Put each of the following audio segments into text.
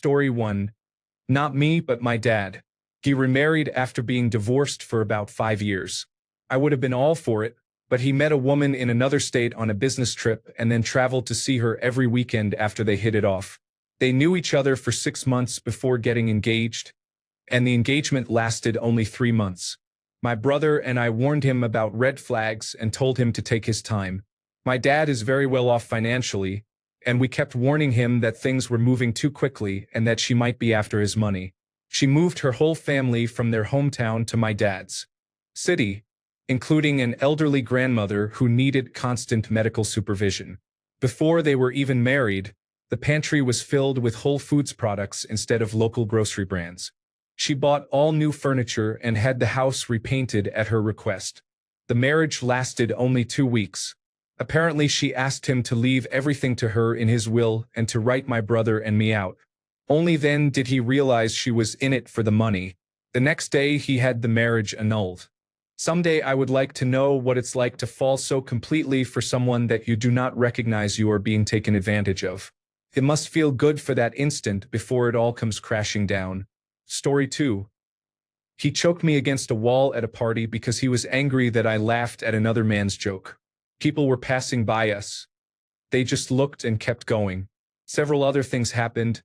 Story 1. Not me, but my dad. He remarried after being divorced for about 5 years. I would have been all for it, but he met a woman in another state on a business trip and then traveled to see her every weekend after they hit it off. They knew each other for 6 months before getting engaged, and the engagement lasted only 3 months. My brother and I warned him about red flags and told him to take his time. My dad is very well off financially, and we kept warning him that things were moving too quickly and that she might be after his money. She moved her whole family from their hometown to my dad's city, including an elderly grandmother who needed constant medical supervision. Before they were even married, the pantry was filled with Whole Foods products instead of local grocery brands. She bought all new furniture and had the house repainted at her request. The marriage lasted only 2 weeks. Apparently, she asked him to leave everything to her in his will and to write my brother and me out. Only then did he realize she was in it for the money. The next day, he had the marriage annulled. Someday I would like to know what it's like to fall so completely for someone that you do not recognize you are being taken advantage of. It must feel good for that instant before it all comes crashing down. Story 2. He choked me against a wall at a party because he was angry that I laughed at another man's joke. People were passing by us. They just looked and kept going. Several other things happened,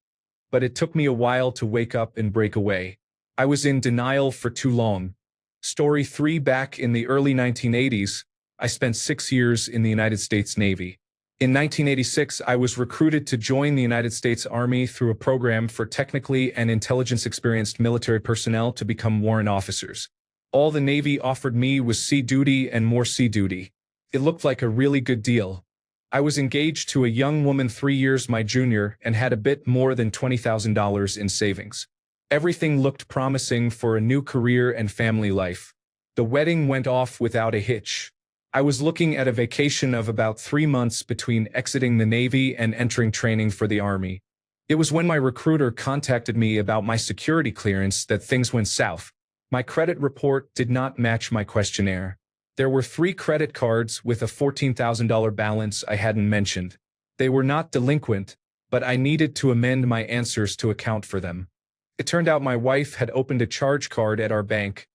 but it took me a while to wake up and break away. I was in denial for too long. Story 3. Back in the early 1980s, I spent 6 years in the United States Navy. In 1986, I was recruited to join the United States Army through a program for technically and intelligence-experienced military personnel to become warrant officers. All the Navy offered me was sea duty and more sea duty. It looked like a really good deal. I was engaged to a young woman 3 years my junior and had a bit more than $20,000 in savings. Everything looked promising for a new career and family life. The wedding went off without a hitch. I was looking at a vacation of about 3 months between exiting the Navy and entering training for the Army. It was when my recruiter contacted me about my security clearance that things went south. My credit report did not match my questionnaire. There were 3 credit cards with a $14,000 balance I hadn't mentioned. They were not delinquent, but I needed to amend my answers to account for them. It turned out my wife had opened a charge card at our bank,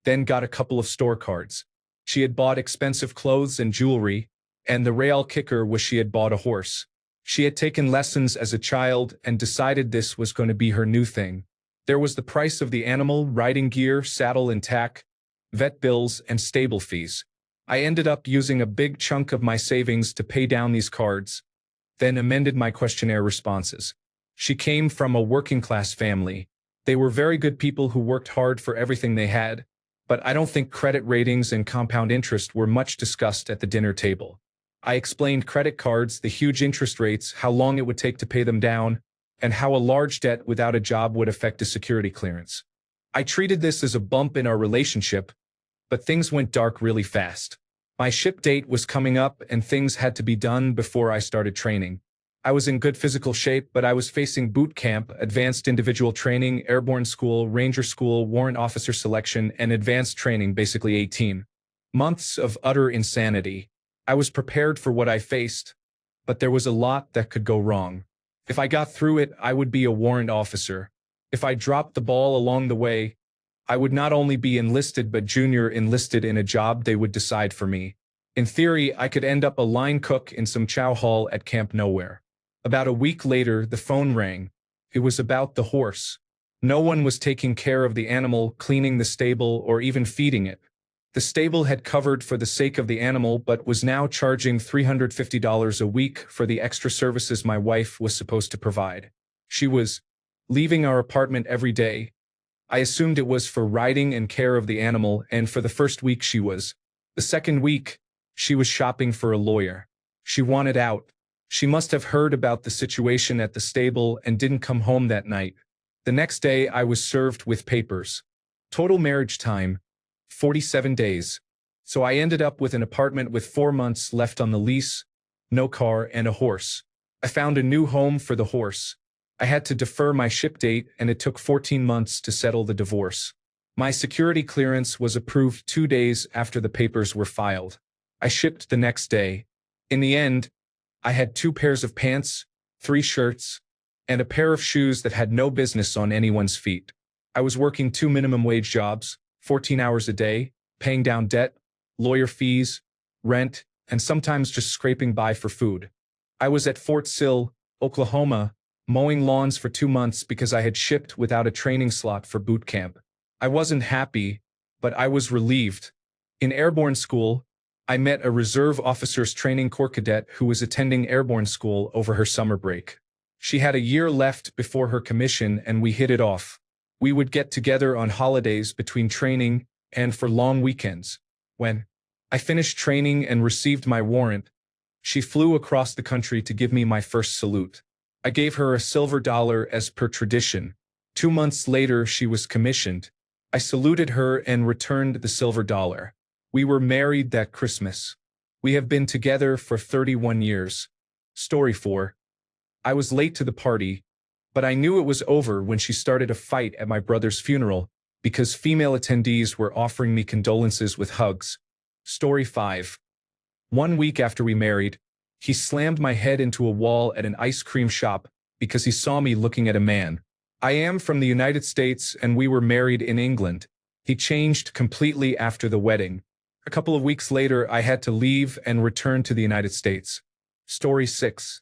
then got a couple of store cards. She had bought expensive clothes and jewelry, and the real kicker was she had bought a horse. She had taken lessons as a child and decided this was going to be her new thing. There was the price of the animal, riding gear, saddle and tack, vet bills, and stable fees. I ended up using a big chunk of my savings to pay down these cards, then amended my questionnaire responses. She came from a working-class family. They were very good people who worked hard for everything they had, but I don't think credit ratings and compound interest were much discussed at the dinner table. I explained credit cards, the huge interest rates, how long it would take to pay them down, and how a large debt without a job would affect a security clearance. I treated this as a bump in our relationship, but things went dark really fast. My ship date was coming up and things had to be done before I started training. I was in good physical shape, but I was facing boot camp, advanced individual training, airborne school, ranger school, warrant officer selection, and advanced training, basically 18 months of utter insanity. I was prepared for what I faced, but there was a lot that could go wrong. If I got through it, I would be a warrant officer. If I dropped the ball along the way, I would not only be enlisted but junior enlisted in a job they would decide for me. In theory, I could end up a line cook in some chow hall at Camp Nowhere. About a week later, the phone rang. It was about the horse. No one was taking care of the animal, cleaning the stable, or even feeding it. The stable had covered for the sake of the animal but was now charging $350 a week for the extra services my wife was supposed to provide. She was leaving our apartment every day. I assumed it was for riding and care of the animal, and for the first week she was. The second week, she was shopping for a lawyer. She wanted out. She must have heard about the situation at the stable and didn't come home that night. The next day, I was served with papers. Total marriage time, 47 days. So I ended up with an apartment with 4 months left on the lease, no car, and a horse. I found a new home for the horse. I had to defer my ship date, and it took 14 months to settle the divorce. My security clearance was approved 2 days after the papers were filed. I shipped the next day. In the end, I had 2 pairs of pants, 3 shirts, and a pair of shoes that had no business on anyone's feet. I was working 2 minimum-wage jobs, 14 hours a day, paying down debt, lawyer fees, rent, and sometimes just scraping by for food. I was at Fort Sill, Oklahoma, mowing lawns for 2 months because I had shipped without a training slot for boot camp. I wasn't happy, but I was relieved. In airborne school, I met a Reserve Officers Training Corps cadet who was attending airborne school over her summer break. She had a year left before her commission and we hit it off. We would get together on holidays between training and for long weekends. When I finished training and received my warrant, she flew across the country to give me my first salute. I gave her a silver dollar as per tradition. 2 months later, she was commissioned. I saluted her and returned the silver dollar. We were married that Christmas. We have been together for 31 years. Story 4. I was late to the party, but I knew it was over when she started a fight at my brother's funeral because female attendees were offering me condolences with hugs. Story 5. 1 week after we married, he slammed my head into a wall at an ice cream shop because he saw me looking at a man. I am from the United States and we were married in England. He changed completely after the wedding. A couple of weeks later, I had to leave and return to the United States. Story 6.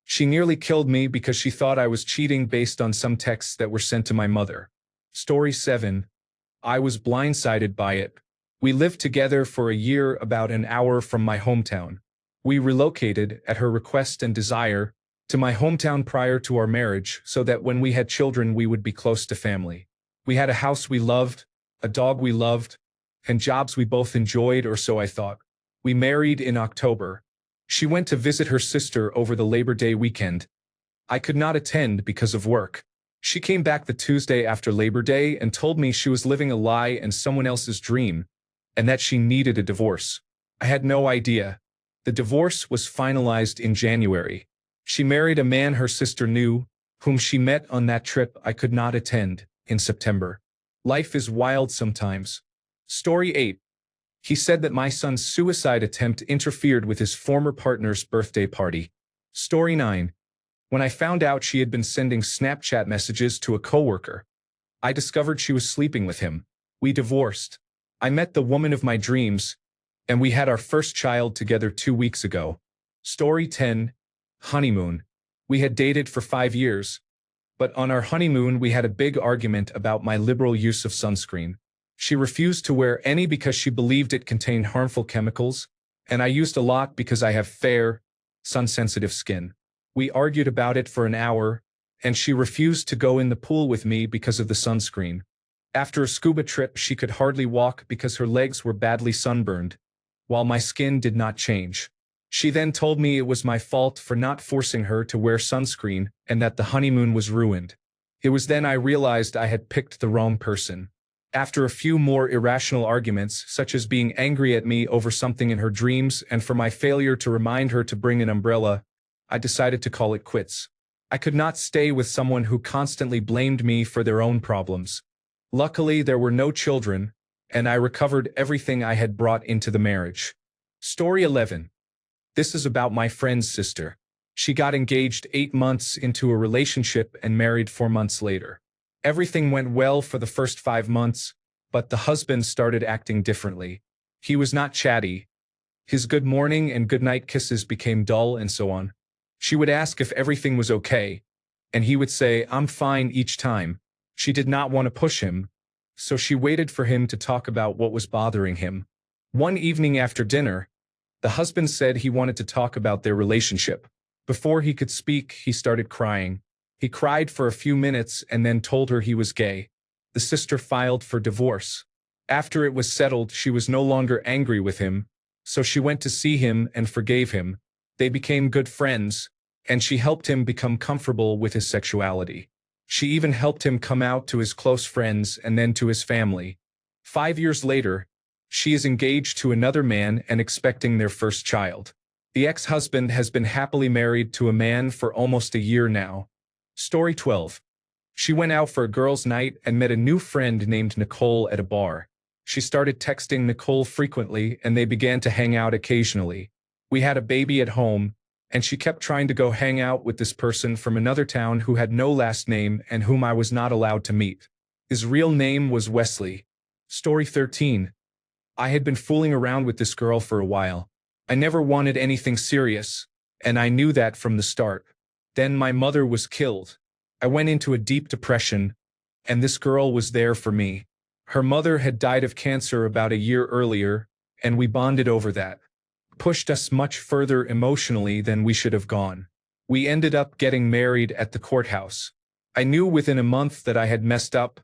She nearly killed me because she thought I was cheating based on some texts that were sent to my mother. Story 7. I was blindsided by it. We lived together for a year about an hour from my hometown. We relocated, at her request and desire, to my hometown prior to our marriage so that when we had children we would be close to family. We had a house we loved, a dog we loved, and jobs we both enjoyed, or so I thought. We married in October. She went to visit her sister over the Labor Day weekend. I could not attend because of work. She came back the Tuesday after Labor Day and told me she was living a lie and someone else's dream, and that she needed a divorce. I had no idea. The divorce was finalized in January. She married a man her sister knew, whom she met on that trip I could not attend, in September. Life is wild sometimes. Story 8. He said that my son's suicide attempt interfered with his former partner's birthday party. Story 9. When I found out she had been sending Snapchat messages to a coworker, I discovered she was sleeping with him. We divorced. I met the woman of my dreams, and we had our first child together 2 weeks ago. Story 10. Honeymoon. We had dated for 5 years, but on our honeymoon we had a big argument about my liberal use of sunscreen. She refused to wear any because she believed it contained harmful chemicals, and I used a lot because I have fair, sun-sensitive skin. We argued about it for an hour, and she refused to go in the pool with me because of the sunscreen. After a scuba trip, she could hardly walk because her legs were badly sunburned, while my skin did not change. She then told me it was my fault for not forcing her to wear sunscreen and that the honeymoon was ruined. It was then I realized I had picked the wrong person. After a few more irrational arguments, such as being angry at me over something in her dreams and for my failure to remind her to bring an umbrella, I decided to call it quits. I could not stay with someone who constantly blamed me for their own problems. Luckily, there were no children, and I recovered everything I had brought into the marriage. Story 11. This is about my friend's sister. She got engaged 8 months into a relationship and married 4 months later. Everything went well for the first 5 months, but the husband started acting differently. He was not chatty. His good morning and good night kisses became dull and so on. She would ask if everything was okay, and he would say, "I'm fine," each time. She did not want to push him, so she waited for him to talk about what was bothering him. One evening after dinner, the husband said he wanted to talk about their relationship. Before he could speak, he started crying. He cried for a few minutes and then told her he was gay. The sister filed for divorce. After it was settled, she was no longer angry with him, so she went to see him and forgave him. They became good friends, and she helped him become comfortable with his sexuality. She even helped him come out to his close friends and then to his family. 5 years later, she is engaged to another man and expecting their first child. The ex-husband has been happily married to a man for almost a year now. Story 12. She went out for a girls' night and met a new friend named Nicole at a bar. She started texting Nicole frequently and they began to hang out occasionally. We had a baby at home, and she kept trying to go hang out with this person from another town who had no last name and whom I was not allowed to meet. His real name was Wesley. Story 13. I had been fooling around with this girl for a while. I never wanted anything serious, and I knew that from the start. Then my mother was killed. I went into a deep depression, and this girl was there for me. Her mother had died of cancer about a year earlier, and we bonded over that. Pushed us much further emotionally than we should have gone. We ended up getting married at the courthouse. I knew within a month that I had messed up,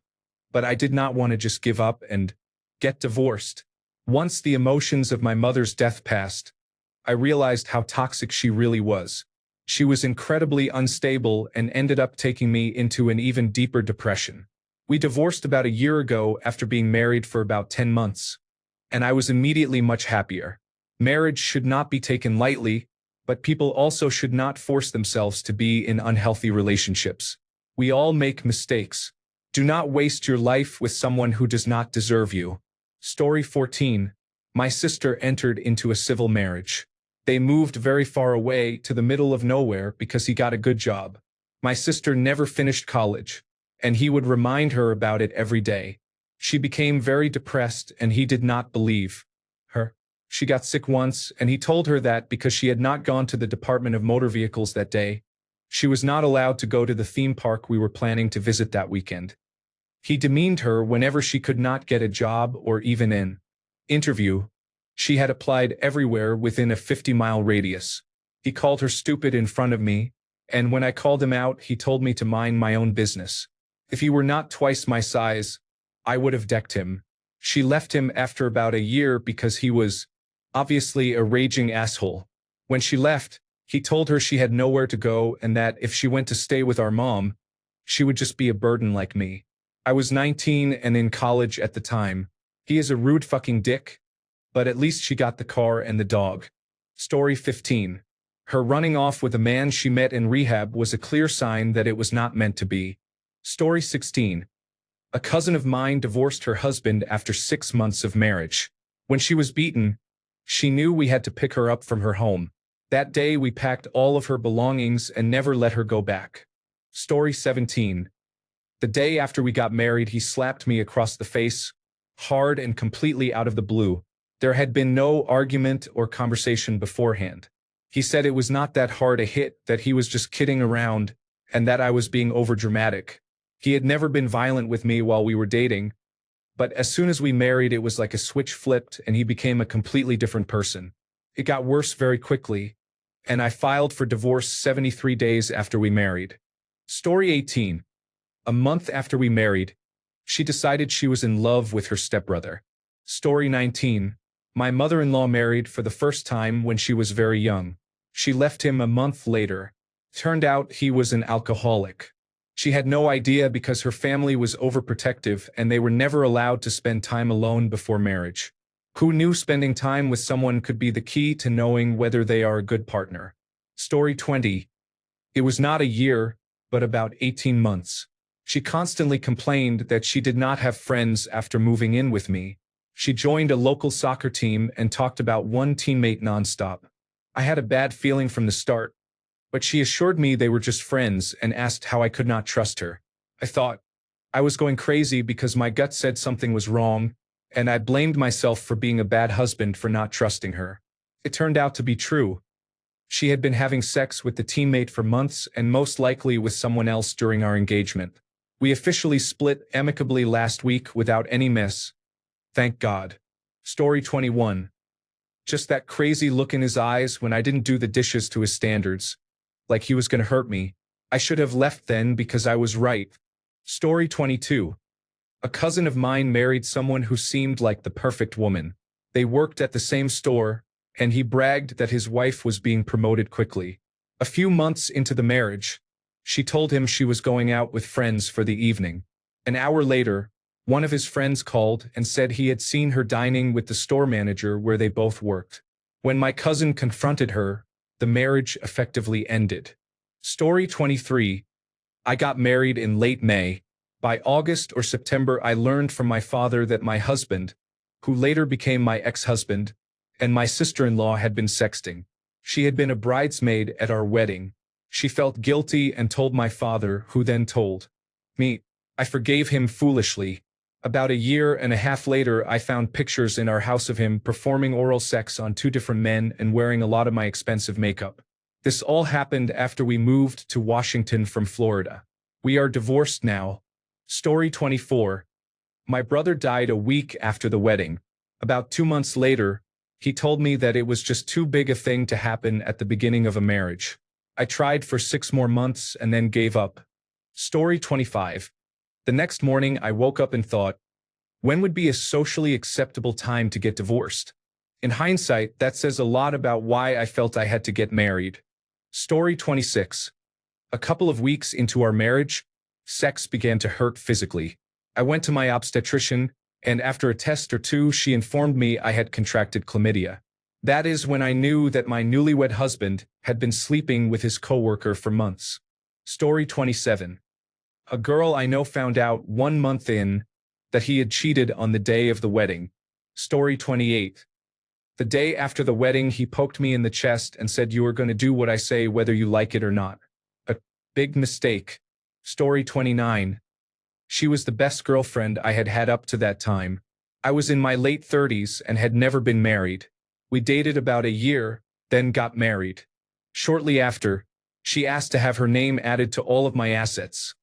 but I did not want to just give up and get divorced. Once the emotions of my mother's death passed, I realized how toxic she really was. She was incredibly unstable and ended up taking me into an even deeper depression. We divorced about a year ago after being married for about 10 months, and I was immediately much happier. Marriage should not be taken lightly, but people also should not force themselves to be in unhealthy relationships. We all make mistakes. Do not waste your life with someone who does not deserve you. Story 14. My sister entered into a civil marriage. They moved very far away to the middle of nowhere because he got a good job. My sister never finished college, and he would remind her about it every day. She became very depressed and he did not believe her. She got sick once and he told her that because she had not gone to the Department of Motor Vehicles that day, she was not allowed to go to the theme park we were planning to visit that weekend. He demeaned her whenever she could not get a job or even an interview. She had applied everywhere within a 50-mile radius. He called her stupid in front of me, and when I called him out, he told me to mind my own business. If he were not twice my size, I would have decked him. She left him after about a year because he was obviously a raging asshole. When she left, he told her she had nowhere to go and that if she went to stay with our mom, she would just be a burden like me. I was 19 and in college at the time. He is a rude fucking dick, but at least she got the car and the dog. Story 15. Her running off with a man she met in rehab was a clear sign that it was not meant to be. Story 16. A cousin of mine divorced her husband after 6 months of marriage. When she was beaten, she knew we had to pick her up from her home. That day we packed all of her belongings and never let her go back. Story 17. The day after we got married, he slapped me across the face, hard and completely out of the blue. There had been no argument or conversation beforehand. He said it was not that hard a hit, that he was just kidding around, and that I was being overdramatic. He had never been violent with me while we were dating, but as soon as we married, it was like a switch flipped and he became a completely different person. It got worse very quickly, and I filed for divorce 73 days after we married. Story 18. A month after we married, she decided she was in love with her stepbrother. Story 19. My mother-in-law married for the first time when she was very young. She left him a month later. Turned out he was an alcoholic. She had no idea because her family was overprotective and they were never allowed to spend time alone before marriage. Who knew spending time with someone could be the key to knowing whether they are a good partner? Story 20. It was not a year, but about 18 months. She constantly complained that she did not have friends after moving in with me. She joined a local soccer team and talked about one teammate nonstop. I had a bad feeling from the start, but she assured me they were just friends and asked how I could not trust her. I thought I was going crazy because my gut said something was wrong, and I blamed myself for being a bad husband for not trusting her. It turned out to be true. She had been having sex with the teammate for months and most likely with someone else during our engagement. We officially split amicably last week without any mess. Thank God. Story 21. Just that crazy look in his eyes when I didn't do the dishes to his standards. Like he was going to hurt me. I should have left then because I was right. Story 22. A cousin of mine married someone who seemed like the perfect woman. They worked at the same store, and he bragged that his wife was being promoted quickly. A few months into the marriage, she told him she was going out with friends for the evening. An hour later, one of his friends called and said he had seen her dining with the store manager where they both worked. When my cousin confronted her, the marriage effectively ended. Story 23. I got married in late May. By August or September, I learned from my father that my husband, who later became my ex-husband, and my sister-in-law had been sexting. She had been a bridesmaid at our wedding. She felt guilty and told my father, who then told me. I forgave him foolishly. About a year and a half later, I found pictures in our house of him performing oral sex on two different men and wearing a lot of my expensive makeup. This all happened after we moved to Washington from Florida. We are divorced now. Story 24. My brother died a week after the wedding. About 2 months later, he told me that it was just too big a thing to happen at the beginning of a marriage. I tried for 6 more months and then gave up. Story 25. The next morning, I woke up and thought, when would be a socially acceptable time to get divorced? In hindsight, that says a lot about why I felt I had to get married. Story 26. A couple of weeks into our marriage, sex began to hurt physically. I went to my obstetrician, and after a test or two, she informed me I had contracted chlamydia. That is when I knew that my newlywed husband had been sleeping with his coworker for months. Story 27. A girl I know found out 1 month in that he had cheated on the day of the wedding. Story 28. The day after the wedding, he poked me in the chest and said, "You are going to do what I say whether you like it or not." A big mistake. Story 29. She was the best girlfriend I had had up to that time. I was in my late 30s and had never been married. We dated about a year, then got married. Shortly after, she asked to have her name added to all of my assets.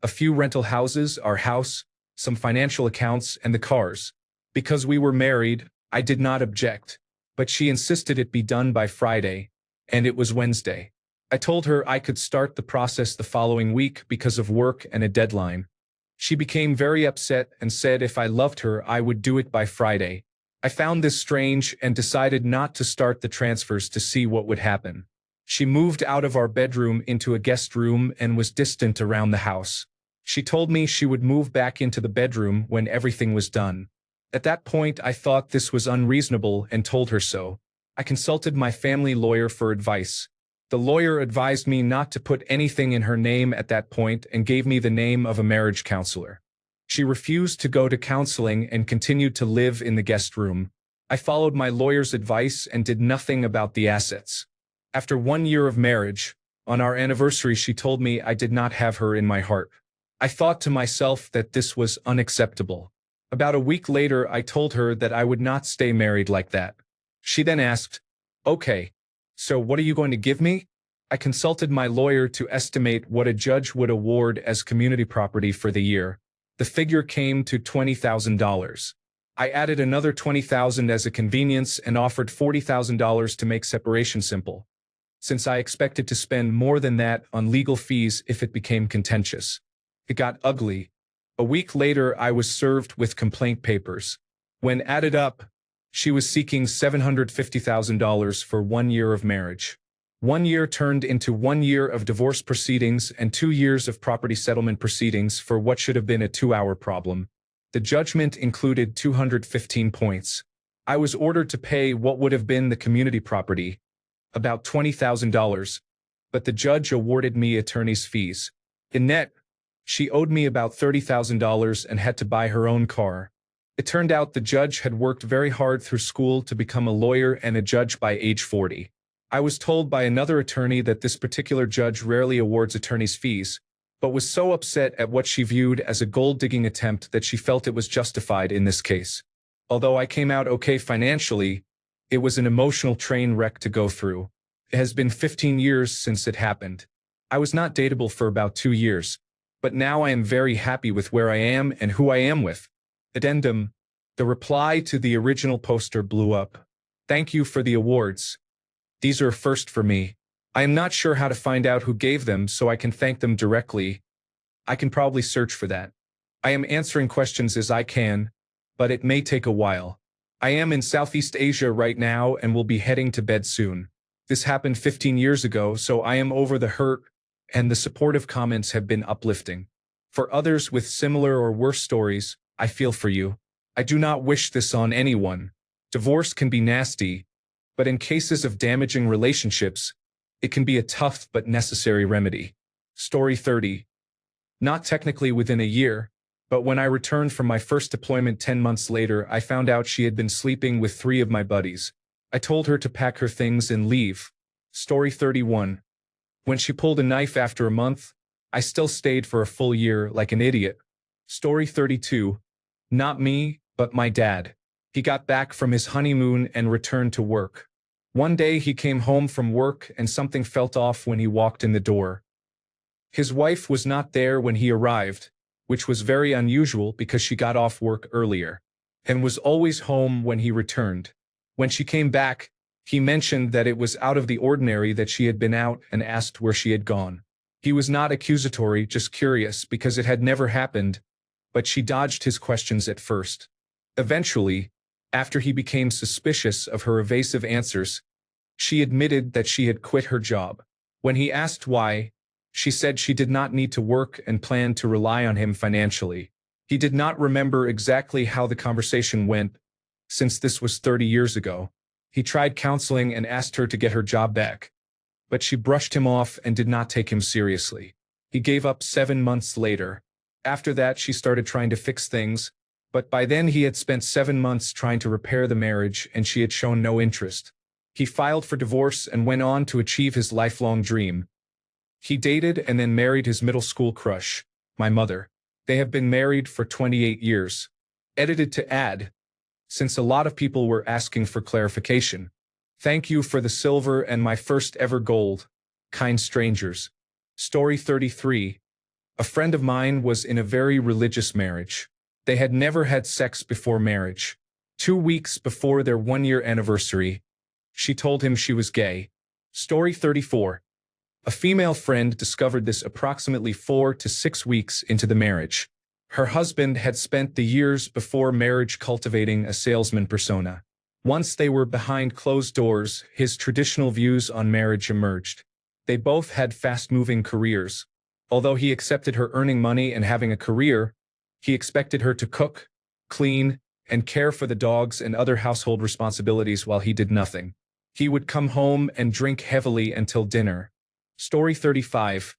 A few rental houses, our house, some financial accounts, and the cars. Because we were married, I did not object, but she insisted it be done by Friday, and it was Wednesday. I told her I could start the process the following week because of work and a deadline. She became very upset and said if I loved her, I would do it by Friday. I found this strange and decided not to start the transfers to see what would happen. She moved out of our bedroom into a guest room and was distant around the house. She told me she would move back into the bedroom when everything was done. At that point, I thought this was unreasonable and told her so. I consulted my family lawyer for advice. The lawyer advised me not to put anything in her name at that point and gave me the name of a marriage counselor. She refused to go to counseling and continued to live in the guest room. I followed my lawyer's advice and did nothing about the assets. After 1 year of marriage, on our anniversary, she told me I did not have her in my heart. I thought to myself that this was unacceptable. About a week later, I told her that I would not stay married like that. She then asked, "Okay, so what are you going to give me?" I consulted my lawyer to estimate what a judge would award as community property for the year. The figure came to $20,000. I added another $20,000 as a convenience and offered $40,000 to make separation simple, since I expected to spend more than that on legal fees if it became contentious. It got ugly. A week later, I was served with complaint papers. When added up, she was seeking $750,000 for 1 year of marriage. 1 year turned into 1 year of divorce proceedings and 2 years of property settlement proceedings for what should have been a 2-hour problem. The judgment included 215 points. I was ordered to pay what would have been the community property, about $20,000, but the judge awarded me attorney's fees. In net, she owed me about $30,000 and had to buy her own car. It turned out the judge had worked very hard through school to become a lawyer and a judge by age 40. I was told by another attorney that this particular judge rarely awards attorney's fees, but was so upset at what she viewed as a gold-digging attempt that she felt it was justified in this case. Although I came out okay financially, it was an emotional train wreck to go through. It has been 15 years since it happened. I was not dateable for about 2 years, but now I am very happy with where I am and who I am with. Addendum: the reply to the original poster blew up. Thank you for the awards. These are a first for me. I am not sure how to find out who gave them so I can thank them directly. I can probably search for that. I am answering questions as I can, but it may take a while. I am in Southeast Asia right now and will be heading to bed soon. This happened 15 years ago, so I am over the hurt, and the supportive comments have been uplifting. For others with similar or worse stories, I feel for you. I do not wish this on anyone. Divorce can be nasty, but in cases of damaging relationships, it can be a tough but necessary remedy. Story 30. Not technically within a year, but when I returned from my first deployment 10 months later, I found out she had been sleeping with 3 of my buddies. I told her to pack her things and leave. Story 31. When she pulled a knife after a month, I still stayed for a full year like an idiot. Story 32. Not me, but my dad. He got back from his honeymoon and returned to work. One day he came home from work and something felt off when he walked in the door. His wife was not there when he arrived, which was very unusual because she got off work earlier, and was always home when he returned. When she came back, he mentioned that it was out of the ordinary that she had been out and asked where she had gone. He was not accusatory, just curious because it had never happened, but she dodged his questions at first. Eventually, after he became suspicious of her evasive answers, she admitted that she had quit her job. When he asked why, she said she did not need to work and planned to rely on him financially. He did not remember exactly how the conversation went, since this was 30 years ago. He tried counseling and asked her to get her job back, but she brushed him off and did not take him seriously. He gave up 7 months later. After that, she started trying to fix things, but by then he had spent 7 months trying to repair the marriage and she had shown no interest. He filed for divorce and went on to achieve his lifelong dream. He dated and then married his middle school crush, my mother. They have been married for 28 years. Edited to add, since a lot of people were asking for clarification. Thank you for the silver and my first ever gold, kind strangers. Story 33. A friend of mine was in a very religious marriage. They had never had sex before marriage. 2 weeks before their 1-year anniversary, she told him she was gay. Story 34. A female friend discovered this approximately 4 to 6 weeks into the marriage. Her husband had spent the years before marriage cultivating a salesman persona. Once they were behind closed doors, his traditional views on marriage emerged. They both had fast-moving careers. Although he accepted her earning money and having a career, he expected her to cook, clean, and care for the dogs and other household responsibilities while he did nothing. He would come home and drink heavily until dinner. Story 35.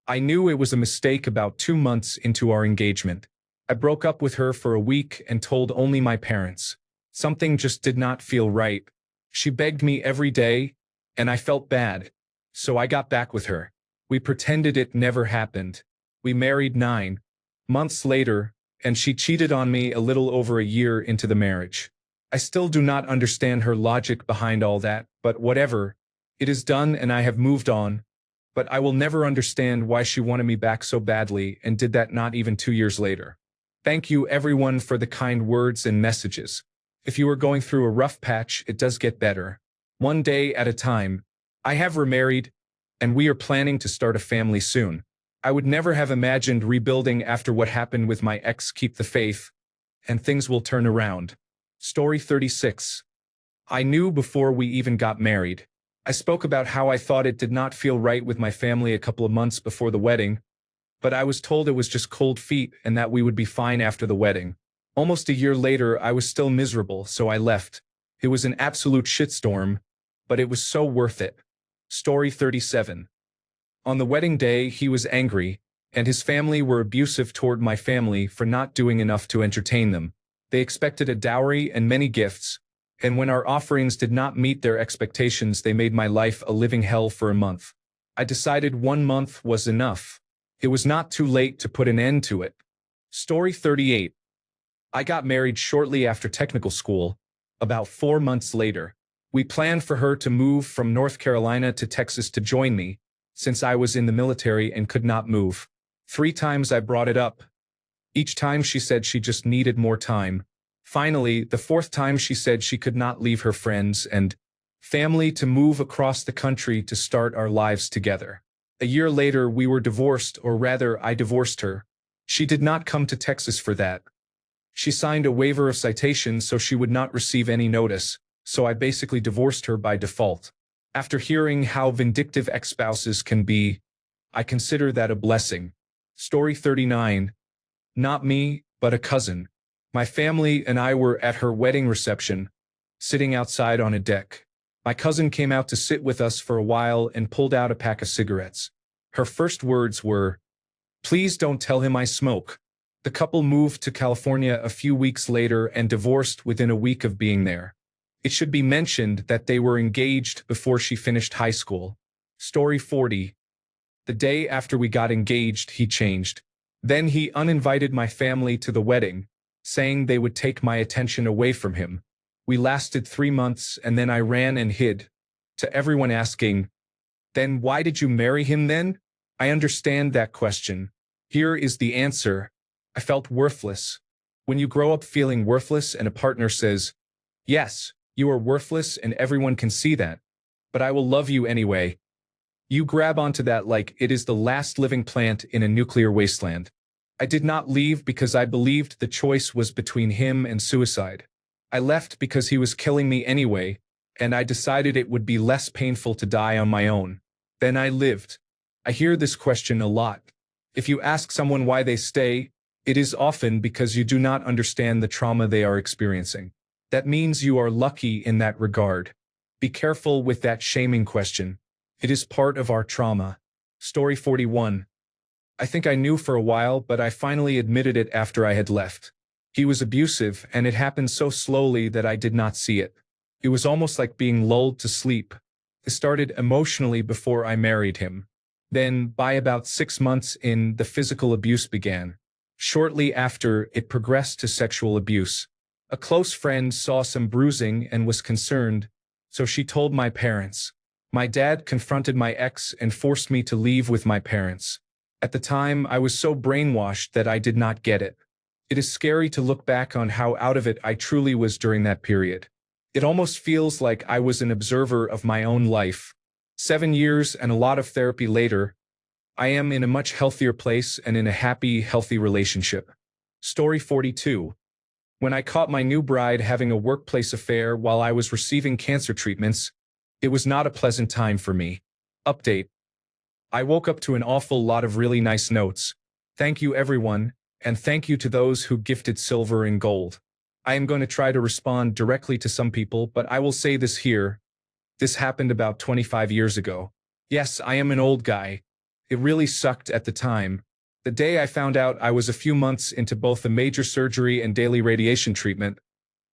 I knew it was a mistake about 2 months into our engagement. I broke up with her for a week and told only my parents. Something just did not feel right. She begged me every day, and I felt bad. So I got back with her. We pretended it never happened. We married 9 months later, and she cheated on me a little over a year into the marriage. I still do not understand her logic behind all that, but whatever. It is done and I have moved on. But I will never understand why she wanted me back so badly and did that not even 2 years later. Thank you everyone for the kind words and messages. If you are going through a rough patch, it does get better. One day at a time. I have remarried, and we are planning to start a family soon. I would never have imagined rebuilding after what happened with my ex. Keep the faith, and things will turn around. Story 36. I knew before we even got married. I spoke about how I thought it did not feel right with my family a couple of months before the wedding, but I was told it was just cold feet and that we would be fine after the wedding. Almost a year later, I was still miserable, so I left. It was an absolute shitstorm, but it was so worth it. Story 37. On the wedding day, he was angry, and his family were abusive toward my family for not doing enough to entertain them. They expected a dowry and many gifts, and when our offerings did not meet their expectations, they made my life a living hell for a month. I decided 1 month was enough. It was not too late to put an end to it. Story 38. I got married shortly after technical school, about 4 months later. We planned for her to move from North Carolina to Texas to join me, since I was in the military and could not move. 3 times I brought it up. Each time she said she just needed more time. Finally, the 4th time she said she could not leave her friends and family to move across the country to start our lives together. A year later, we were divorced, or rather, I divorced her. She did not come to Texas for that. She signed a waiver of citation so she would not receive any notice, so I basically divorced her by default. After hearing how vindictive ex-spouses can be, I consider that a blessing. Story 39. Not me, but a cousin. My family and I were at her wedding reception, sitting outside on a deck. My cousin came out to sit with us for a while and pulled out a pack of cigarettes. Her first words were, "Please don't tell him I smoke." The couple moved to California a few weeks later and divorced within a week of being there. It should be mentioned that they were engaged before she finished high school. Story 40. The day after we got engaged, he changed. Then he uninvited my family to the wedding, saying they would take my attention away from him. We lasted 3 months and then I ran and hid. To everyone asking, "Then why did you marry him then?" I understand that question. Here is the answer. I felt worthless. When you grow up feeling worthless and a partner says, "Yes, you are worthless and everyone can see that, but I will love you anyway," you grab onto that like it is the last living plant in a nuclear wasteland. I did not leave because I believed the choice was between him and suicide. I left because he was killing me anyway, and I decided it would be less painful to die on my own. Then I lived. I hear this question a lot. If you ask someone why they stay, it is often because you do not understand the trauma they are experiencing. That means you are lucky in that regard. Be careful with that shaming question. It is part of our trauma. Story 41. I think I knew for a while, but I finally admitted it after I had left. He was abusive, and it happened so slowly that I did not see it. It was almost like being lulled to sleep. It started emotionally before I married him. Then, by about 6 months in, the physical abuse began. Shortly after, it progressed to sexual abuse. A close friend saw some bruising and was concerned, so she told my parents. My dad confronted my ex and forced me to leave with my parents. At the time, I was so brainwashed that I did not get it. It is scary to look back on how out of it I truly was during that period. It almost feels like I was an observer of my own life. 7 years and a lot of therapy later, I am in a much healthier place and in a happy, healthy relationship. Story 42. When I caught my new bride having a workplace affair while I was receiving cancer treatments, it was not a pleasant time for me. Update. I woke up to an awful lot of really nice notes. Thank you everyone, and thank you to those who gifted silver and gold. I am going to try to respond directly to some people, but I will say this here. This happened about 25 years ago. Yes, I am an old guy. It really sucked at the time. The day I found out I was a few months into both the major surgery and daily radiation treatment,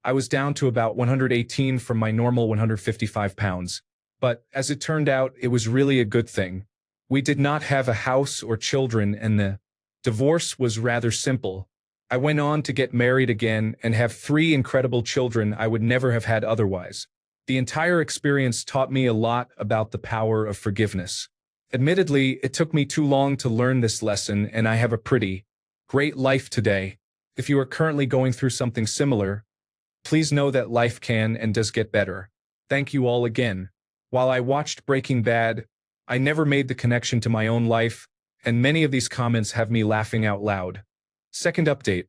I was down to about 118 from my normal 155 pounds. But, as it turned out, it was really a good thing. We did not have a house or children, and the divorce was rather simple. I went on to get married again and have 3 incredible children I would never have had otherwise. The entire experience taught me a lot about the power of forgiveness. Admittedly, it took me too long to learn this lesson, and I have a pretty great life today. If you are currently going through something similar, please know that life can and does get better. Thank you all again. While I watched Breaking Bad, I never made the connection to my own life, and many of these comments have me laughing out loud. Second update.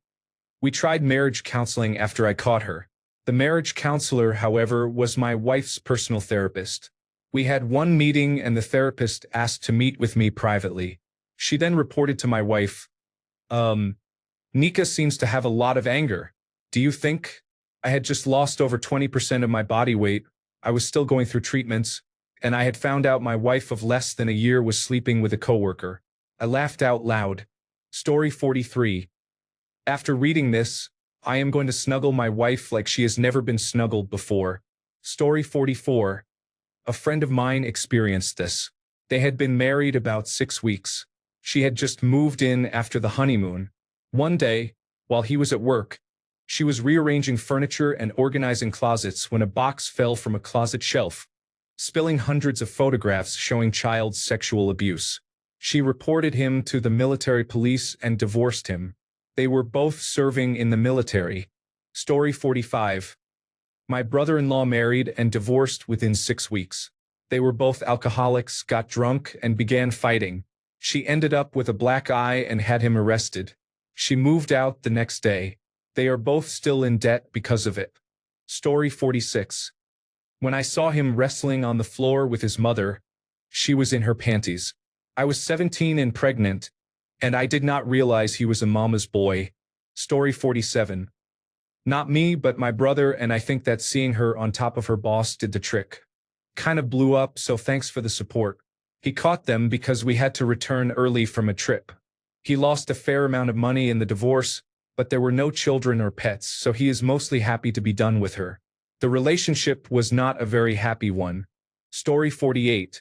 We tried marriage counseling after I caught her. The marriage counselor, however, was my wife's personal therapist. We had one meeting and the therapist asked to meet with me privately. She then reported to my wife, Nika seems to have a lot of anger. Do you think? I had just lost over 20% of my body weight. I was still going through treatments, and I had found out my wife of less than a year was sleeping with a coworker. I laughed out loud. Story 43. After reading this, I am going to snuggle my wife like she has never been snuggled before. Story 44. A friend of mine experienced this. They had been married about 6 weeks. She had just moved in after the honeymoon. One day, while he was at work, she was rearranging furniture and organizing closets when a box fell from a closet shelf, spilling hundreds of photographs showing child sexual abuse. She reported him to the military police and divorced him. They were both serving in the military. Story 45. My brother-in-law married and divorced within 6 weeks. They were both alcoholics, got drunk, and began fighting. She ended up with a black eye and had him arrested. She moved out the next day. They are both still in debt because of it. Story 46. When I saw him wrestling on the floor with his mother, she was in her panties. I was 17 and pregnant, and I did not realize he was a mama's boy. Story 47. Not me, but my brother, and I think that seeing her on top of her boss did the trick. Kind of blew up, so thanks for the support. He caught them because we had to return early from a trip. He lost a fair amount of money in the divorce, but there were no children or pets, so he is mostly happy to be done with her. The relationship was not a very happy one. Story 48.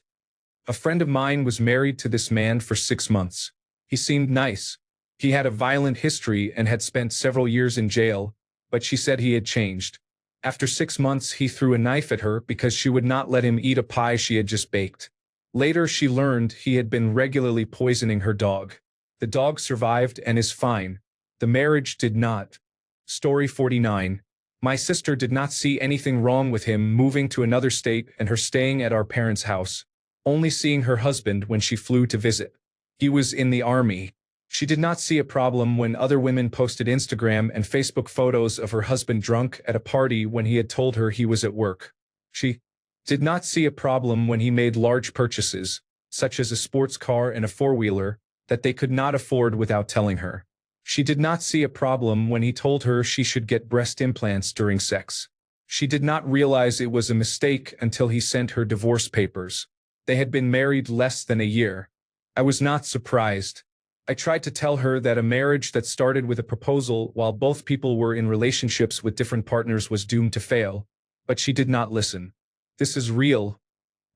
A friend of mine was married to this man for 6 months. He seemed nice. He had a violent history and had spent several years in jail, but she said he had changed. After 6 months, he threw a knife at her because she would not let him eat a pie she had just baked. Later, she learned he had been regularly poisoning her dog. The dog survived and is fine. The marriage did not. Story 49. My sister did not see anything wrong with him moving to another state and her staying at our parents' house, only seeing her husband when she flew to visit. He was in the army. She did not see a problem when other women posted Instagram and Facebook photos of her husband drunk at a party when he had told her he was at work. She did not see a problem when he made large purchases, such as a sports car and a four-wheeler, that they could not afford without telling her. She did not see a problem when he told her she should get breast implants during sex. She did not realize it was a mistake until he sent her divorce papers. They had been married less than a year. I was not surprised. I tried to tell her that a marriage that started with a proposal while both people were in relationships with different partners was doomed to fail, but she did not listen. This is real.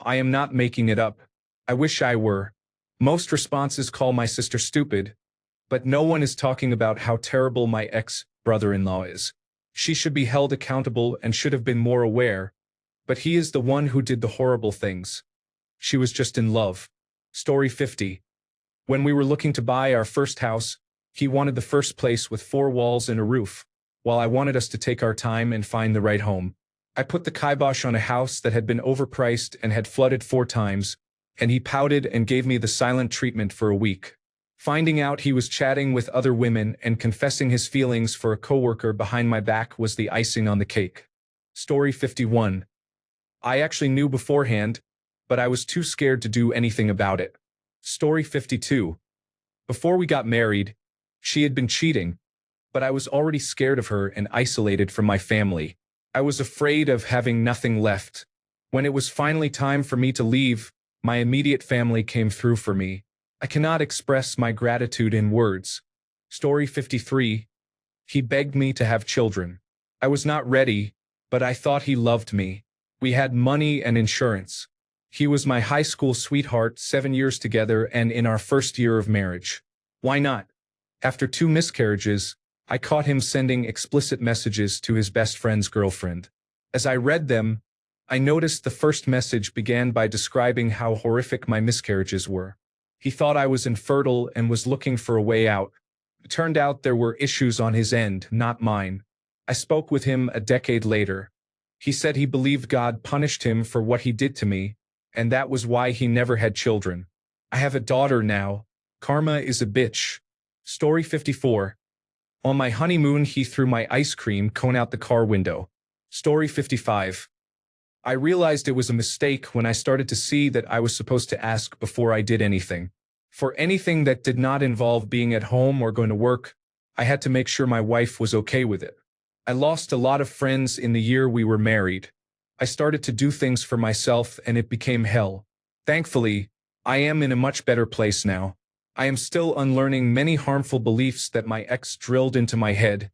I am not making it up. I wish I were. Most responses call my sister stupid, but no one is talking about how terrible my ex-brother-in-law is. She should be held accountable and should have been more aware, but he is the one who did the horrible things. She was just in love. Story 50. When we were looking to buy our first house, he wanted the first place with 4 walls and a roof, while I wanted us to take our time and find the right home. I put the kibosh on a house that had been overpriced and had flooded 4 times, and he pouted and gave me the silent treatment for a week. Finding out he was chatting with other women and confessing his feelings for a coworker behind my back was the icing on the cake. Story 51. I actually knew beforehand, but I was too scared to do anything about it. Story 52. Before we got married, she had been cheating, but I was already scared of her and isolated from my family. I was afraid of having nothing left. When it was finally time for me to leave, my immediate family came through for me. I cannot express my gratitude in words. Story 53. He begged me to have children. I was not ready, but I thought he loved me. We had money and insurance. He was my high school sweetheart, 7 years together and in our first year of marriage. Why not? After 2 miscarriages, I caught him sending explicit messages to his best friend's girlfriend. As I read them, I noticed the first message began by describing how horrific my miscarriages were. He thought I was infertile and was looking for a way out. It turned out there were issues on his end, not mine. I spoke with him a decade later. He said he believed God punished him for what he did to me, and that was why he never had children. I have a daughter now. Karma is a bitch. Story 54. On my honeymoon, he threw my ice cream cone out the car window. Story 55. I realized it was a mistake when I started to see that I was supposed to ask before I did anything. For anything that did not involve being at home or going to work, I had to make sure my wife was okay with it. I lost a lot of friends in the year we were married. I started to do things for myself and it became hell. Thankfully, I am in a much better place now. I am still unlearning many harmful beliefs that my ex drilled into my head,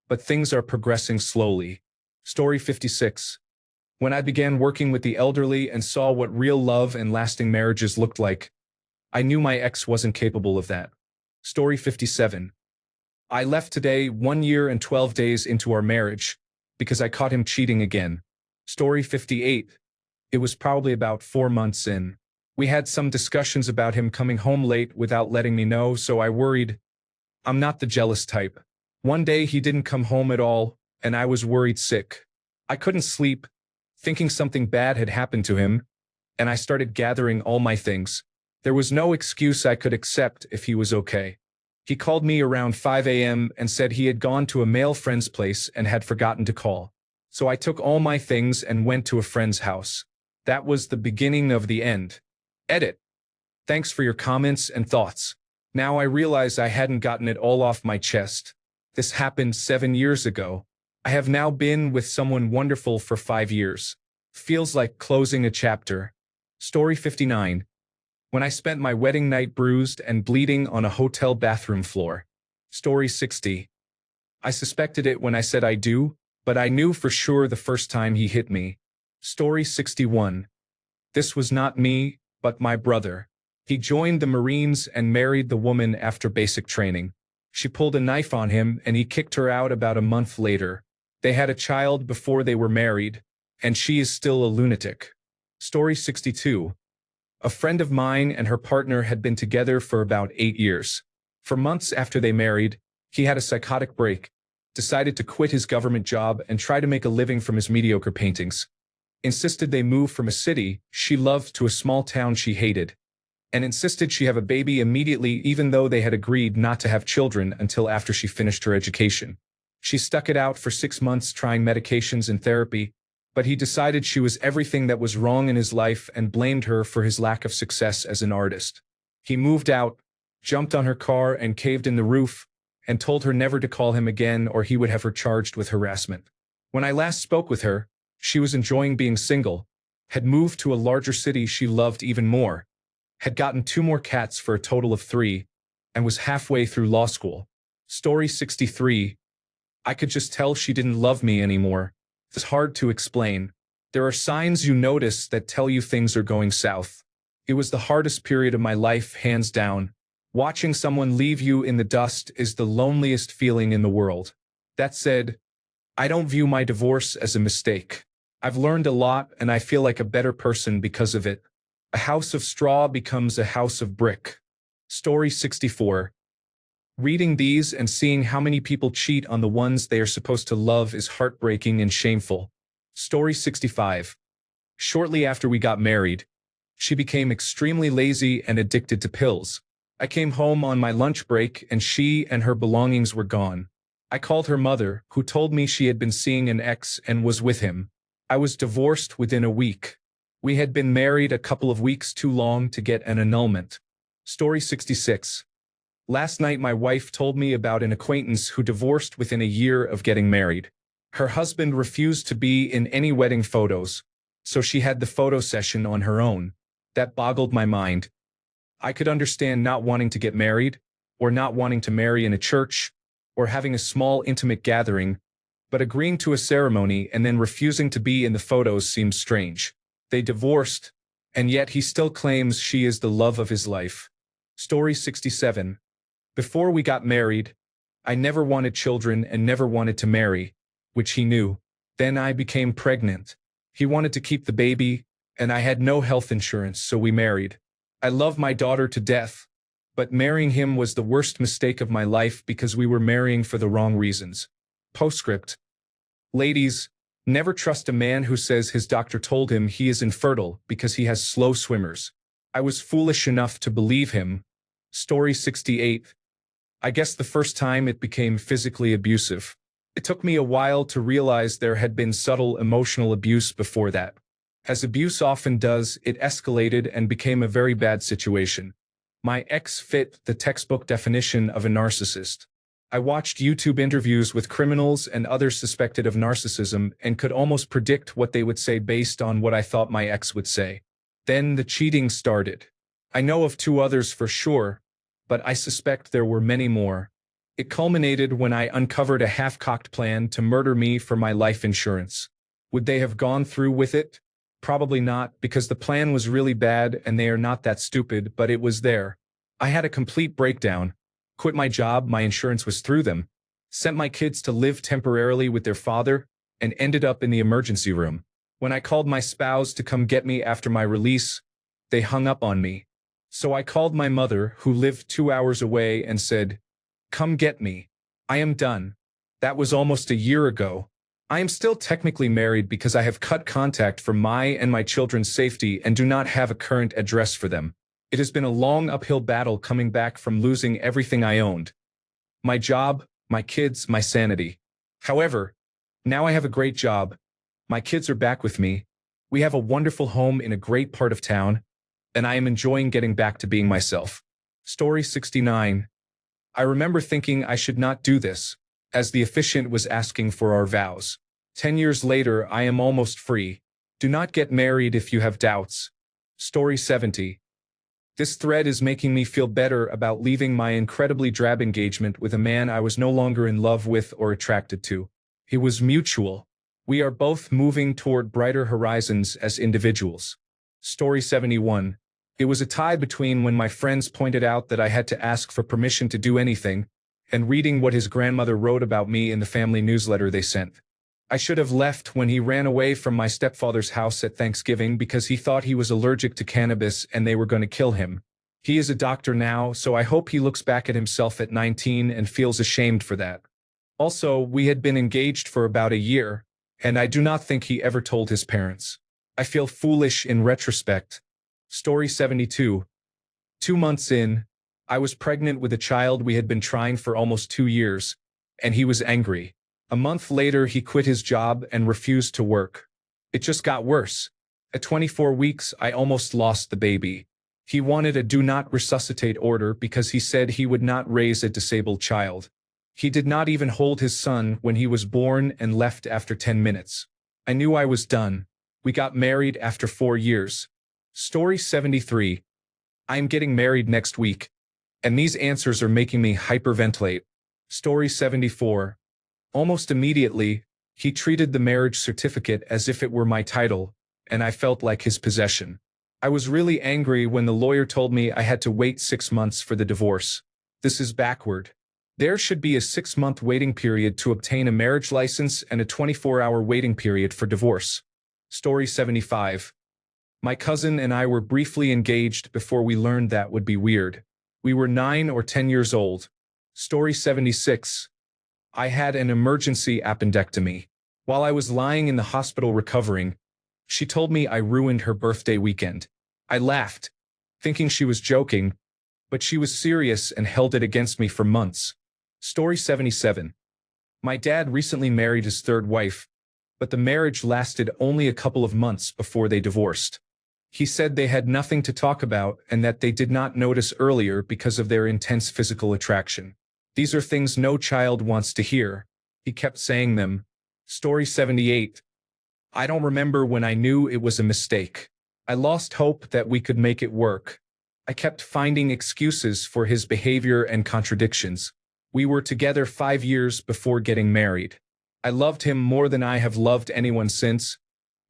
but things are progressing slowly. Story 56. When I began working with the elderly and saw what real love and lasting marriages looked like, I knew my ex wasn't capable of that. Story 57. I left today 1 year and 12 days into our marriage because I caught him cheating again. Story 58. It was probably about 4 months in. We had some discussions about him coming home late without letting me know, so I worried. I'm not the jealous type. One day he didn't come home at all, and I was worried sick. I couldn't sleep, thinking something bad had happened to him, and I started gathering all my things. There was no excuse I could accept if he was okay. He called me around 5 a.m. and said he had gone to a male friend's place and had forgotten to call. So I took all my things and went to a friend's house. That was the beginning of the end. Edit. Thanks for your comments and thoughts. Now I realize I hadn't gotten it all off my chest. This happened 7 years ago. I have now been with someone wonderful for 5 years. Feels like closing a chapter. Story 59. When I spent my wedding night bruised and bleeding on a hotel bathroom floor. Story 60. I suspected it when I said I do, but I knew for sure the first time he hit me. Story 61. This was not me, but my brother. He joined the Marines and married the woman after basic training. She pulled a knife on him and he kicked her out about a month later. They had a child before they were married, and she is still a lunatic. Story 62. A friend of mine and her partner had been together for about 8 years. For months after they married, he had a psychotic break, decided to quit his government job and try to make a living from his mediocre paintings. Insisted they move from a city she loved to a small town she hated, and insisted she have a baby immediately even though they had agreed not to have children until after she finished her education. She stuck it out for 6 months trying medications and therapy, but he decided she was everything that was wrong in his life and blamed her for his lack of success as an artist. He moved out, jumped on her car and caved in the roof, and told her never to call him again or he would have her charged with harassment. When I last spoke with her, she was enjoying being single, had moved to a larger city she loved even more, had gotten 2 more cats for a total of 3, and was halfway through law school. Story 63. I could just tell she didn't love me anymore. It's hard to explain. There are signs you notice that tell you things are going south. It was the hardest period of my life, hands down. Watching someone leave you in the dust is the loneliest feeling in the world. That said, I don't view my divorce as a mistake. I've learned a lot and I feel like a better person because of it. A house of straw becomes a house of brick. Story 64. Reading these and seeing how many people cheat on the ones they are supposed to love is heartbreaking and shameful. Story 65. Shortly after we got married, she became extremely lazy and addicted to pills. I came home on my lunch break and she and her belongings were gone. I called her mother, who told me she had been seeing an ex and was with him. I was divorced within a week. We had been married a couple of weeks too long to get an annulment. Story 66. Last night my wife told me about an acquaintance who divorced within a year of getting married. Her husband refused to be in any wedding photos, so she had the photo session on her own. That boggled my mind. I could understand not wanting to get married, or not wanting to marry in a church, or having a small intimate gathering, but agreeing to a ceremony and then refusing to be in the photos seems strange. They divorced, and yet he still claims she is the love of his life. Story 67. Before we got married, I never wanted children and never wanted to marry, which he knew. Then I became pregnant. He wanted to keep the baby, and I had no health insurance, so we married. I love my daughter to death, but marrying him was the worst mistake of my life because we were marrying for the wrong reasons. Postscript. Ladies, never trust a man who says his doctor told him he is infertile because he has slow swimmers. I was foolish enough to believe him. Story 68. I guess the first time it became physically abusive. It took me a while to realize there had been subtle emotional abuse before that. As abuse often does, it escalated and became a very bad situation. My ex fit the textbook definition of a narcissist. I watched YouTube interviews with criminals and others suspected of narcissism and could almost predict what they would say based on what I thought my ex would say. Then the cheating started. I know of 2 others for sure, but I suspect there were many more. It culminated when I uncovered a half-cocked plan to murder me for my life insurance. Would they have gone through with it? Probably not, because the plan was really bad and they are not that stupid, but it was there. I had a complete breakdown. Quit my job, my insurance was through them. Sent my kids to live temporarily with their father, and ended up in the emergency room. When I called my spouse to come get me after my release, they hung up on me. So I called my mother, who lived 2 hours away, and said, "Come get me. I am done." That was almost a year ago. I am still technically married because I have cut contact for my and my children's safety and do not have a current address for them. It has been a long uphill battle coming back from losing everything I owned. My job, my kids, my sanity. However, now I have a great job. My kids are back with me. We have a wonderful home in a great part of town, and I am enjoying getting back to being myself. Story 69. I remember thinking I should not do this, as the officiant was asking for our vows. 10 years later, I am almost free. Do not get married if you have doubts. Story 70. This thread is making me feel better about leaving my incredibly drab engagement with a man I was no longer in love with or attracted to. It was mutual. We are both moving toward brighter horizons as individuals. Story 71. It was a tie between when my friends pointed out that I had to ask for permission to do anything, and reading what his grandmother wrote about me in the family newsletter they sent. I should have left when he ran away from my stepfather's house at Thanksgiving because he thought he was allergic to cannabis and they were going to kill him. He is a doctor now, so I hope he looks back at himself at 19 and feels ashamed for that. Also, we had been engaged for about a year, and I do not think he ever told his parents. I feel foolish in retrospect. Story 72. 2 months in, I was pregnant with a child we had been trying for almost 2 years, and he was angry. A month later, he quit his job and refused to work. It just got worse. At 24 weeks, I almost lost the baby. He wanted a do not resuscitate order because he said he would not raise a disabled child. He did not even hold his son when he was born and left after 10 minutes. I knew I was done. We got married after 4 years. Story 73. I am getting married next week, and these answers are making me hyperventilate. Story 74. Almost immediately, he treated the marriage certificate as if it were my title, and I felt like his possession. I was really angry when the lawyer told me I had to wait 6 months for the divorce. This is backward. There should be a 6-month waiting period to obtain a marriage license and a 24-hour waiting period for divorce. Story 75. My cousin and I were briefly engaged before we learned that would be weird. We were 9 or 10 years old. Story 76. I had an emergency appendectomy. While I was lying in the hospital recovering, she told me I ruined her birthday weekend. I laughed, thinking she was joking, but she was serious and held it against me for months. Story 77. My dad recently married his third wife, but the marriage lasted only a couple of months before they divorced. He said they had nothing to talk about and that they did not notice earlier because of their intense physical attraction. These are things no child wants to hear. He kept saying them. Story 78. I don't remember when I knew it was a mistake. I lost hope that we could make it work. I kept finding excuses for his behavior and contradictions. We were together 5 years before getting married. I loved him more than I have loved anyone since,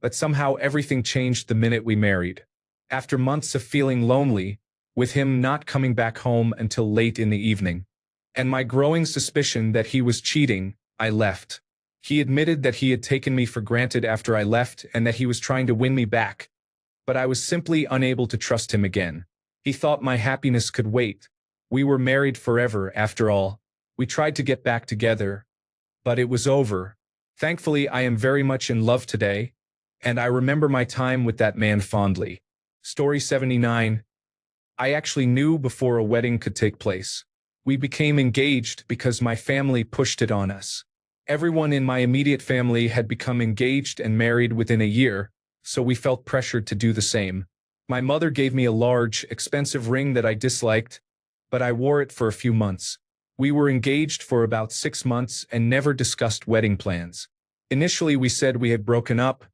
but somehow everything changed the minute we married. After months of feeling lonely, with him not coming back home until late in the evening, and my growing suspicion that he was cheating, I left. He admitted that he had taken me for granted after I left and that he was trying to win me back, but I was simply unable to trust him again. He thought my happiness could wait. We were married forever, after all. We tried to get back together, but it was over. Thankfully, I am very much in love today, and I remember my time with that man fondly. Story 79. I actually knew before a wedding could take place. We became engaged because my family pushed it on us. Everyone in my immediate family had become engaged and married within a year, so we felt pressured to do the same. My mother gave me a large, expensive ring that I disliked, but I wore it for a few months. We were engaged for about 6 months and never discussed wedding plans. Initially, we said we had broken up,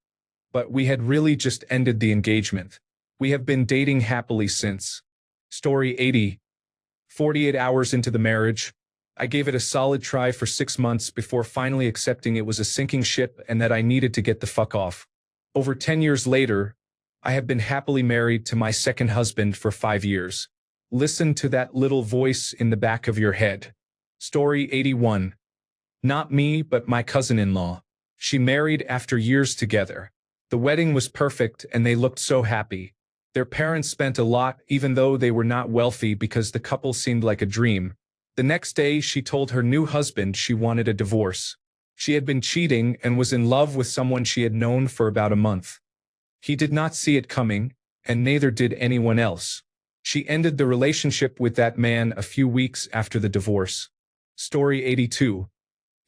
but we had really just ended the engagement. We have been dating happily since. Story 80. 48 hours into the marriage, I gave it a solid try for 6 months before finally accepting it was a sinking ship and that I needed to get the fuck off. Over 10 years later, I have been happily married to my second husband for 5 years. Listen to that little voice in the back of your head. Story 81. Not me, but my cousin-in-law. She married after years together. The wedding was perfect and they looked so happy. Their parents spent a lot even though they were not wealthy because the couple seemed like a dream. The next day she told her new husband she wanted a divorce. She had been cheating and was in love with someone she had known for about a month. He did not see it coming, and neither did anyone else. She ended the relationship with that man a few weeks after the divorce. Story 82.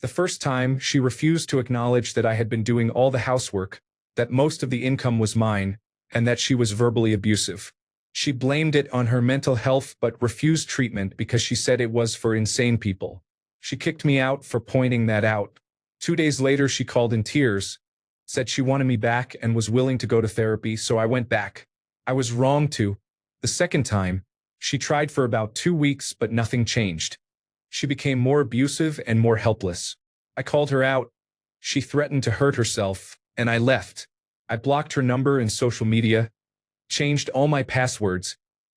The first time, she refused to acknowledge that I had been doing all the housework, that most of the income was mine, and that she was verbally abusive. She blamed it on her mental health but refused treatment because she said it was for insane people. She kicked me out for pointing that out. 2 days later she called in tears, said she wanted me back and was willing to go to therapy, so I went back. I was wrong to. The second time, she tried for about 2 weeks but nothing changed. She became more abusive and more helpless. I called her out, She threatened to hurt herself, and I left. I blocked her number and social media, changed all my passwords,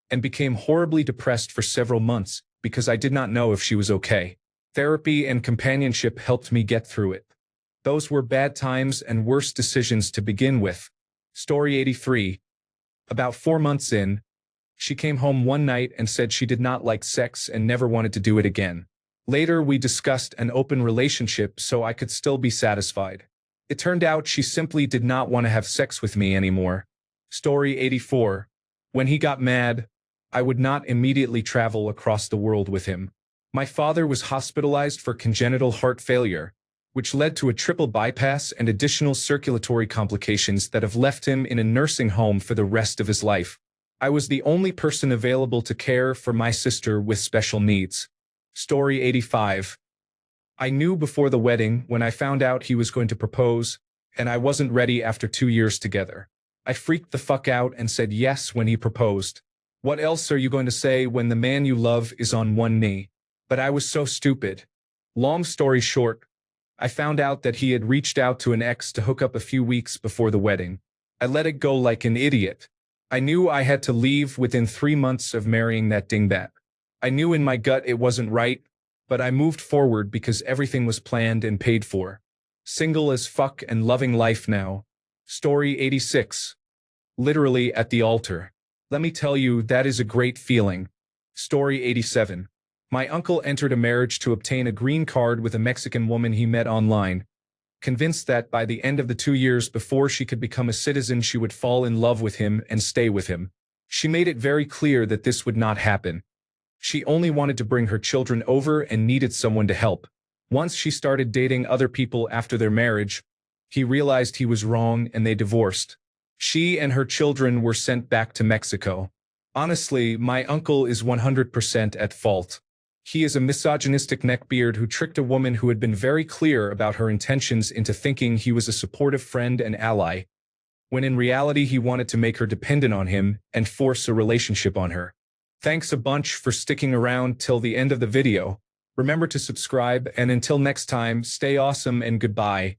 and became horribly depressed for several months because I did not know if she was okay. Therapy and companionship helped me get through it. Those were bad times and worse decisions to begin with. Story 83. About 4 months in, she came home one night and said she did not like sex and never wanted to do it again. Later, we discussed an open relationship so I could still be satisfied. It turned out she simply did not want to have sex with me anymore. Story 84. When he got mad, I would not immediately travel across the world with him. My father was hospitalized for congenital heart failure, which led to a triple bypass and additional circulatory complications that have left him in a nursing home for the rest of his life. I was the only person available to care for my sister with special needs. Story 85. I knew before the wedding when I found out he was going to propose, and I wasn't ready after 2 years together. I freaked the fuck out and said yes when he proposed. What else are you going to say when the man you love is on one knee? But I was so stupid. Long story short, I found out that he had reached out to an ex to hook up a few weeks before the wedding. I let it go like an idiot. I knew I had to leave within 3 months of marrying that dingbat. I knew in my gut it wasn't right, but I moved forward because everything was planned and paid for. Single as fuck and loving life now. Story 86. Literally at the altar. Let me tell you, that is a great feeling. Story 87. My uncle entered a marriage to obtain a green card with a Mexican woman he met online, convinced that by the end of the 2 years before she could become a citizen she would fall in love with him and stay with him. She made it very clear that this would not happen. She only wanted to bring her children over and needed someone to help. Once she started dating other people after their marriage, he realized he was wrong and they divorced. She and her children were sent back to Mexico. Honestly, my uncle is 100% at fault. He is a misogynistic neckbeard who tricked a woman who had been very clear about her intentions into thinking he was a supportive friend and ally, when in reality he wanted to make her dependent on him and force a relationship on her. Thanks a bunch for sticking around till the end of the video. Remember to subscribe, and until next time, stay awesome and goodbye.